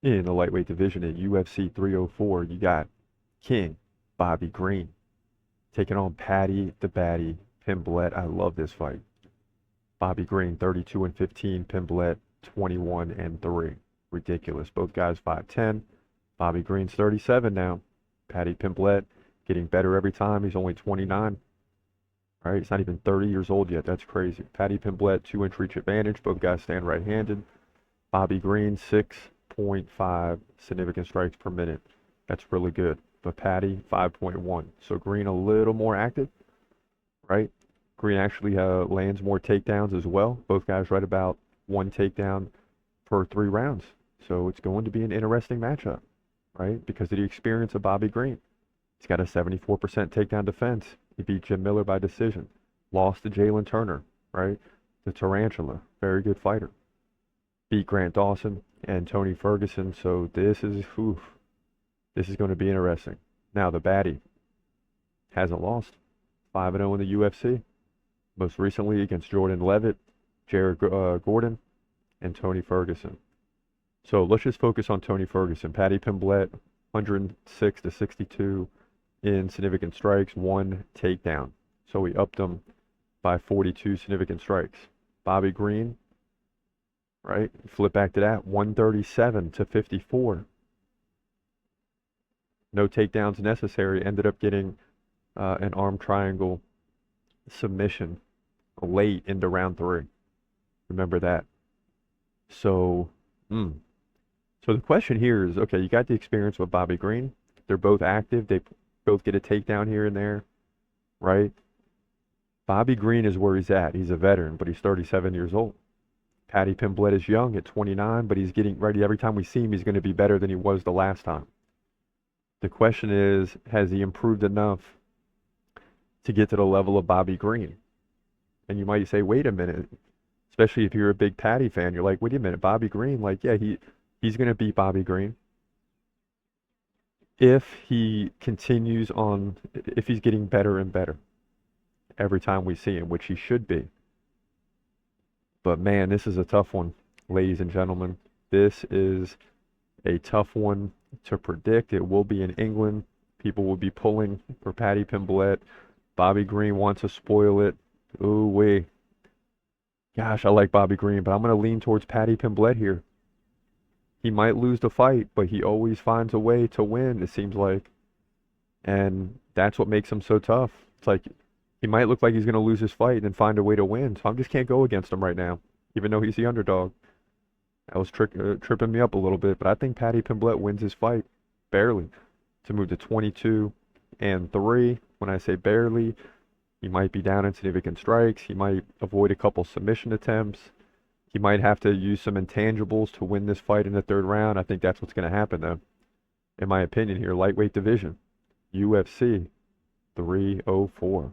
In the lightweight division at UFC 304, you got King Bobby Green taking on Paddy the Baddy Pimblett. I love this fight. Bobby Green 32 and 15, Pimblett 21 and 3. Ridiculous. Both guys 5'10. Bobby Green's 37 now. Paddy Pimblett getting better every time. He's only 29. Right? He's not even 30 years old yet. That's crazy. Paddy Pimblett 2-inch reach advantage. Both guys stand right-handed. Bobby Green 6.5 significant strikes per minute. That's really good. But Paddy 5.1. So Green a little more active, right? Green actually lands more takedowns as well. Both guys right about one takedown per 3 rounds. So it's going to be an interesting matchup, right? Because of the experience of Bobby Green. He's got a 74% takedown defense. He beat Jim Miller by decision. Lost to Jalen Turner, right? The Tarantula. Very good fighter. Beat Grant Dawson and Tony Ferguson. So this is going to be interesting. Now the baddie hasn't lost. 5-0 in the UFC. Most recently against Jordan Levitt, Jared Gordon, and Tony Ferguson. So let's just focus on Tony Ferguson. Paddy Pimblett, 106 to 62 in significant strikes, 1 takedown. So we upped him by 42 significant strikes. Bobby Green, right? Flip back to that, 137 to 54. No takedowns necessary. Ended up getting an arm triangle submission late into round 3. Remember that. So, so the question here is, okay, you got the experience with Bobby Green. They're both active. They both get a takedown here and there, right? Bobby Green is where he's at. He's a veteran, but he's 37 years old. Paddy Pimblett is young at 29, but he's getting ready. Every time we see him, he's going to be better than he was the last time. The question is, has he improved enough to get to the level of Bobby Green? And you might say, wait a minute, especially if you're a big Paddy fan, you're like, wait a minute, Bobby Green, like, yeah, he's going to beat Bobby Green if he continues on, if he's getting better and better every time we see him, which he should be. But man, this is a tough one, ladies and gentlemen. This is a tough one to predict. It will be in England. People will be pulling for Paddy Pimblett. Bobby Green wants to spoil it. Ooh wee. Gosh, I like Bobby Green, but I'm going to lean towards Paddy Pimblett here. He might lose the fight, but he always finds a way to win, it seems like. And that's what makes him so tough. It's like he might look like he's going to lose his fight and then find a way to win. So I just can't go against him right now, even though he's the underdog. That was tripping me up a little bit, but I think Paddy Pimblett wins his fight barely to move to 22 and 3. When I say barely, he might be down in significant strikes. He might avoid a couple submission attempts. He might have to use some intangibles to win this fight in the 3rd round. I think that's what's going to happen, though. In my opinion here, lightweight division, UFC 304.